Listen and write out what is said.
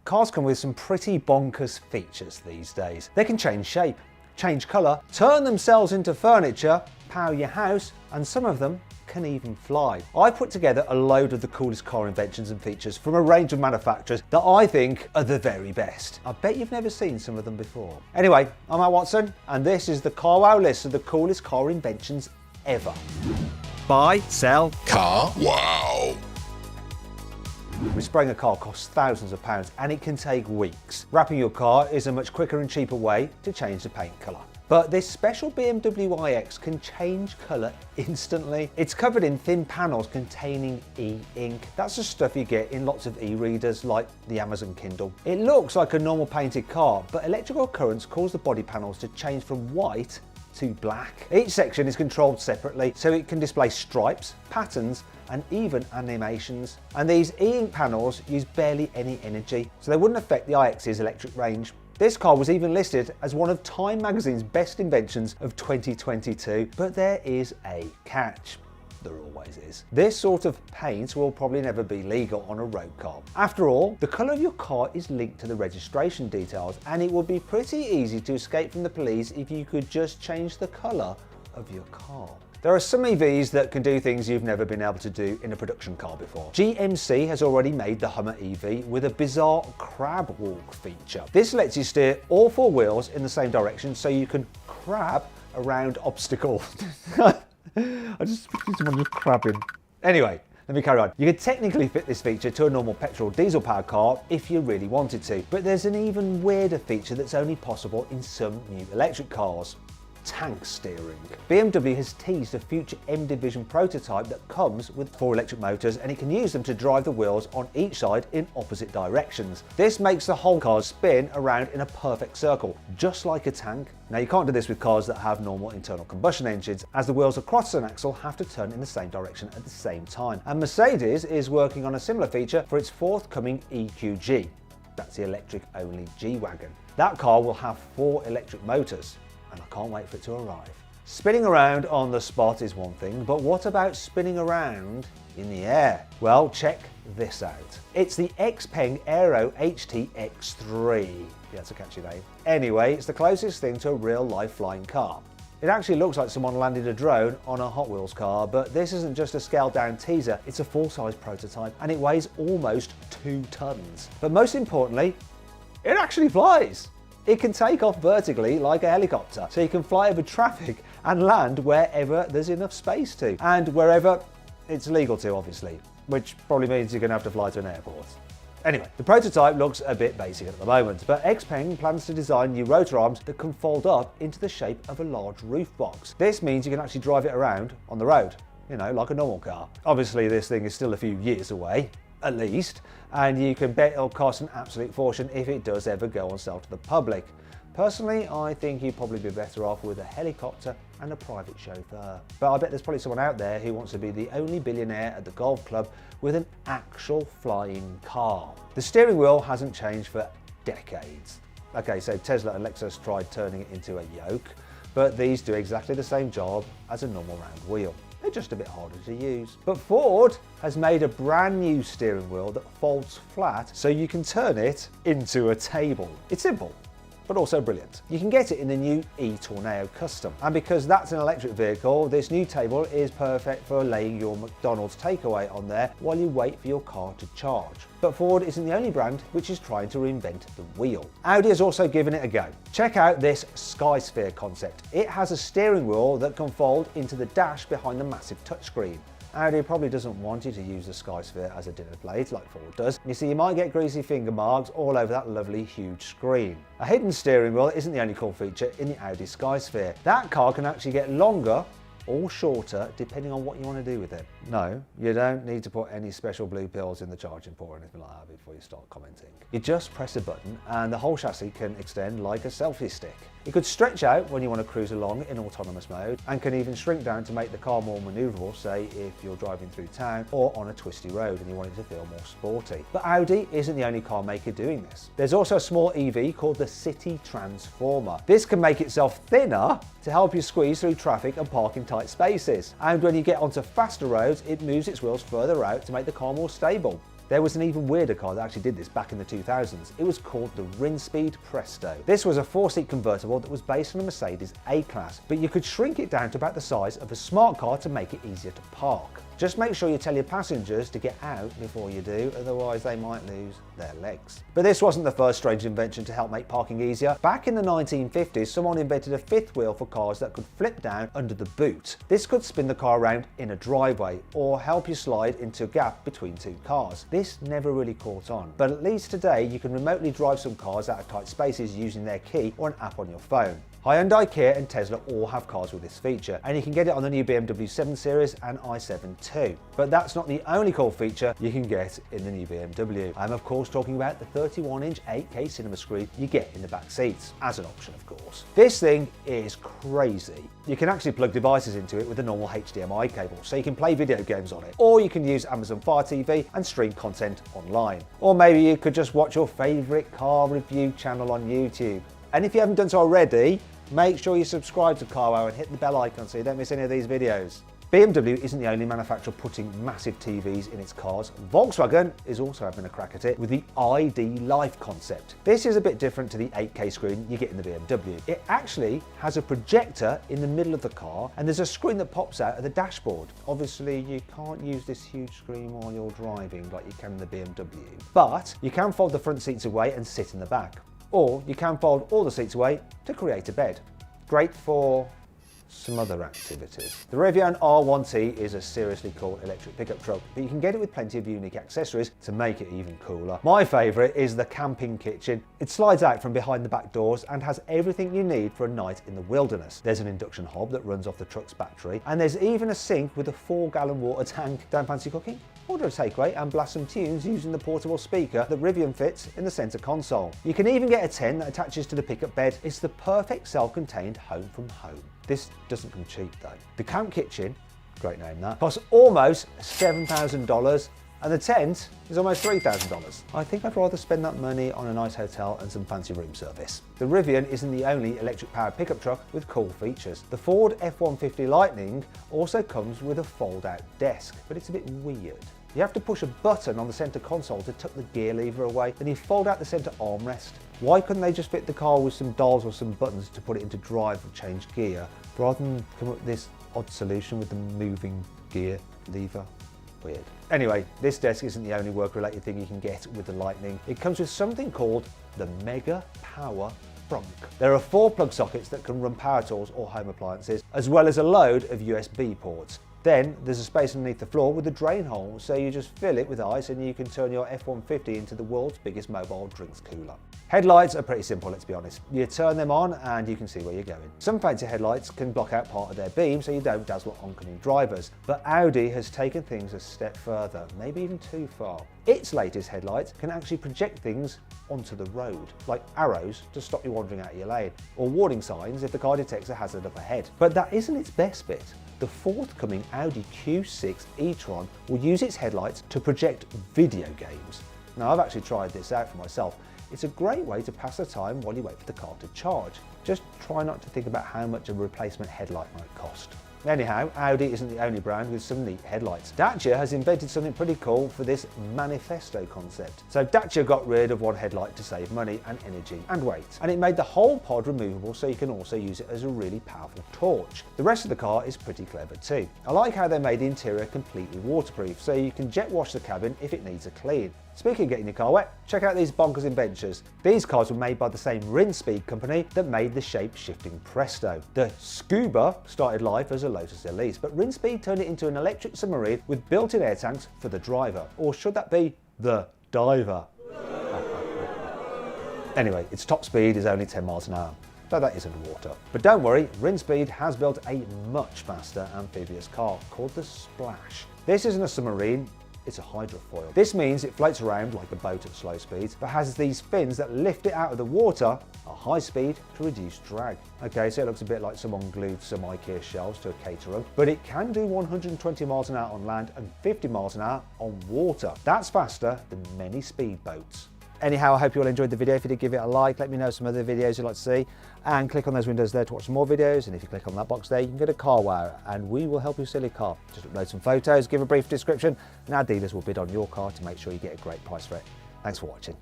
Cars come with some pretty bonkers features these days. They can change shape, change colour, turn themselves into furniture, power your house, and some of them can even fly. I've put together a load of the coolest car inventions and features from a range of manufacturers that I think are the very best. I bet you've never seen some of them before. Anyway, I'm Matt Watson, and this is the Car Wow list of the coolest car inventions ever. Buy, sell, Car Wow. Respraying a car costs thousands of pounds and it can take weeks. Wrapping your car is a much quicker and cheaper way to change the paint colour. But this special BMW iX can change colour instantly. It's covered in thin panels containing e-ink. That's the stuff you get in lots of e-readers like the Amazon Kindle. It looks like a normal painted car, but electrical currents cause the body panels to change from white to black. Each section is controlled separately so it can display stripes, patterns, and even animations. And these e-ink panels use barely any energy, so they wouldn't affect the iX's electric range. This car was even listed as one of Time magazine's best inventions of 2022, but there is a catch. There always is. This sort of paint will probably never be legal on a road car. After all, the colour of your car is linked to the registration details, and it would be pretty easy to escape from the police if you could just change the colour of your car. There are some EVs that can do things you've never been able to do in a production car before. GMC has already made the Hummer EV with a bizarre crab walk feature. This lets you steer all four wheels in the same direction so you can crab around obstacles. I just pictured someone just crabbing. Anyway, let me carry on. You could technically fit this feature to a normal petrol or diesel powered car if you really wanted to, but there's an even weirder feature that's only possible in some new electric cars. Tank steering. BMW has teased a future M Division prototype that comes with 4 electric motors, and it can use them to drive the wheels on each side in opposite directions. This makes the whole car spin around in a perfect circle, just like a tank. Now you can't do this with cars that have normal internal combustion engines, as the wheels across an axle have to turn in the same direction at the same time. And Mercedes is working on a similar feature for its forthcoming EQG. That's the electric only G-Wagon. That car will have 4 electric motors, and I can't wait for it to arrive. Spinning around on the spot is one thing, but what about spinning around in the air? Well, check this out. It's the XPeng Aero HT X3. Yeah, that's a catchy name. Anyway, it's the closest thing to a real-life flying car. It actually looks like someone landed a drone on a Hot Wheels car, but this isn't just a scaled-down teaser, it's a full-size prototype, and it weighs almost 2 tons. But most importantly, it actually flies. It can take off vertically like a helicopter, so you can fly over traffic and land wherever there's enough space to, and wherever it's legal to, obviously, which probably means you're going to have to fly to an airport. Anyway, the prototype looks a bit basic at the moment, but XPeng plans to design new rotor arms that can fold up into the shape of a large roof box. This means you can actually drive it around on the road, you know, like a normal car. Obviously, this thing is still a few years away, at least, and you can bet it'll cost an absolute fortune if it does ever go on sale to the public. Personally, I think you'd probably be better off with a helicopter and a private chauffeur. But I bet there's probably someone out there who wants to be the only billionaire at the golf club with an actual flying car. The steering wheel hasn't changed for decades. Okay, so Tesla and Lexus tried turning it into a yoke, but these do exactly the same job as a normal round wheel. They're just a bit harder to use. But Ford has made a brand new steering wheel that folds flat so you can turn it into a table. It's simple, but also brilliant. You can get it in the new e-Tornado Custom. And because that's an electric vehicle, this new table is perfect for laying your McDonald's takeaway on there while you wait for your car to charge. But Ford isn't the only brand which is trying to reinvent the wheel. Audi has also given it a go. Check out this SkySphere concept. It has a steering wheel that can fold into the dash behind the massive touchscreen. Audi probably doesn't want you to use the SkySphere as a dinner plate like Ford does. You see, you might get greasy finger marks all over that lovely huge screen. A hidden steering wheel isn't the only cool feature in the Audi SkySphere. That car can actually get longer or shorter depending on what you want to do with it. No, you don't need to put any special blue pills in the charging port or anything like that before you start commenting. You just press a button and the whole chassis can extend like a selfie stick. It could stretch out when you want to cruise along in autonomous mode, and can even shrink down to make the car more manoeuvrable, say if you're driving through town or on a twisty road and you want it to feel more sporty. But Audi isn't the only car maker doing this. There's also a small EV called the City Transformer. This can make itself thinner to help you squeeze through traffic and park in tight spaces. And when you get onto faster roads, it moves its wheels further out to make the car more stable. There was an even weirder car that actually did this back in the 2000s. It was called the Rinspeed Presto. This was a 4-seat convertible that was based on a Mercedes A-Class, but you could shrink it down to about the size of a smart car to make it easier to park. Just make sure you tell your passengers to get out before you do, otherwise they might lose their legs. But this wasn't the first strange invention to help make parking easier. Back in the 1950s, someone invented a fifth wheel for cars that could flip down under the boot. This could spin the car around in a driveway or help you slide into a gap between two cars. This never really caught on, but at least today you can remotely drive some cars out of tight spaces using their key or an app on your phone. Hyundai, Kia and Tesla all have cars with this feature, and you can get it on the new BMW 7 Series and i7 too. But that's not the only cool feature you can get in the new BMW. I'm of course talking about the 31-inch 8K cinema screen you get in the back seats, as an option of course. This thing is crazy. You can actually plug devices into it with a normal HDMI cable, so you can play video games on it, or you can use Amazon Fire TV and stream content online. Or maybe you could just watch your favourite car review channel on YouTube. And if you haven't done so already, make sure you subscribe to CarWow and hit the bell icon so you don't miss any of these videos. BMW isn't the only manufacturer putting massive TVs in its cars. Volkswagen is also having a crack at it with the ID Life concept. This is a bit different to the 8K screen you get in the BMW. It actually has a projector in the middle of the car and there's a screen that pops out of the dashboard. Obviously you can't use this huge screen while you're driving like you can in the BMW, but you can fold the front seats away and sit in the back. Or you can fold all the seats away to create a bed. Great for some other activities. The Rivian R1T is a seriously cool electric pickup truck, but you can get it with plenty of unique accessories to make it even cooler. My favourite is the camping kitchen. It slides out from behind the back doors and has everything you need for a night in the wilderness. There's an induction hob that runs off the truck's battery, and there's even a sink with a 4-gallon water tank. Don't fancy cooking? Order a takeaway and blast some tunes using the portable speaker that Rivian fits in the centre console. You can even get a tent that attaches to the pickup bed. It's the perfect self-contained home from home. This doesn't come cheap though. The camp kitchen, great name that, costs almost $7,000 and the tent is almost $3,000. I think I'd rather spend that money on a nice hotel and some fancy room service. The Rivian isn't the only electric powered pickup truck with cool features. The Ford F-150 Lightning also comes with a fold out desk, but it's a bit weird. You have to push a button on the centre console to tuck the gear lever away, then you fold out the centre armrest. Why couldn't they just fit the car with some dials or some buttons to put it into drive or change gear, rather than come up with this odd solution with the moving gear lever? Weird. Anyway, this desk isn't the only work-related thing you can get with the Lightning. It comes with something called the Mega Power Frunk. There are 4 plug sockets that can run power tools or home appliances, as well as a load of USB ports. Then there's a space underneath the floor with a drain hole, so you just fill it with ice and you can turn your F-150 into the world's biggest mobile drinks cooler. Headlights are pretty simple, let's be honest. You turn them on and you can see where you're going. Some fancy headlights can block out part of their beam so you don't dazzle oncoming drivers, but Audi has taken things a step further, maybe even too far. Its latest headlights can actually project things onto the road, like arrows to stop you wandering out of your lane, or warning signs if the car detects a hazard up ahead. But that isn't its best bit. The forthcoming Audi Q6 e-tron will use its headlights to project video games. Now I've actually tried this out for myself. It's a great way to pass the time while you wait for the car to charge. Just try not to think about how much a replacement headlight might cost. Anyhow, Audi isn't the only brand with some neat headlights. Dacia has invented something pretty cool for this manifesto concept. So Dacia got rid of one headlight to save money and energy and weight, and it made the whole pod removable so you can also use it as a really powerful torch. The rest of the car is pretty clever too. I like how they made the interior completely waterproof, so you can jet wash the cabin if it needs a clean. Speaking of getting your car wet, check out these bonkers inventions. These cars were made by the same Rinspeed company that made the shape-shifting Presto. The Scuba started life as a Lotus Elise, but Rinspeed turned it into an electric submarine with built-in air tanks for the driver. Or should that be the diver? Anyway, its top speed is only 10 miles an hour. though that isn't water. But don't worry, Rinspeed has built a much faster amphibious car called the Splash. This isn't a submarine, it's a hydrofoil. This means it floats around like a boat at slow speeds, but has these fins that lift it out of the water at high speed to reduce drag. Okay, so it looks a bit like someone glued some IKEA shelves to a caterer, but it can do 120 miles an hour on land and 50 miles an hour on water. That's faster than many speedboats. Anyhow, I hope you all enjoyed the video. If you did, give it a like. Let me know some other videos you'd like to see. And click on those windows there to watch some more videos. And if you click on that box there, you can go to CarWow and we will help you sell your car. Just upload some photos, give a brief description, and our dealers will bid on your car to make sure you get a great price for it. Thanks for watching.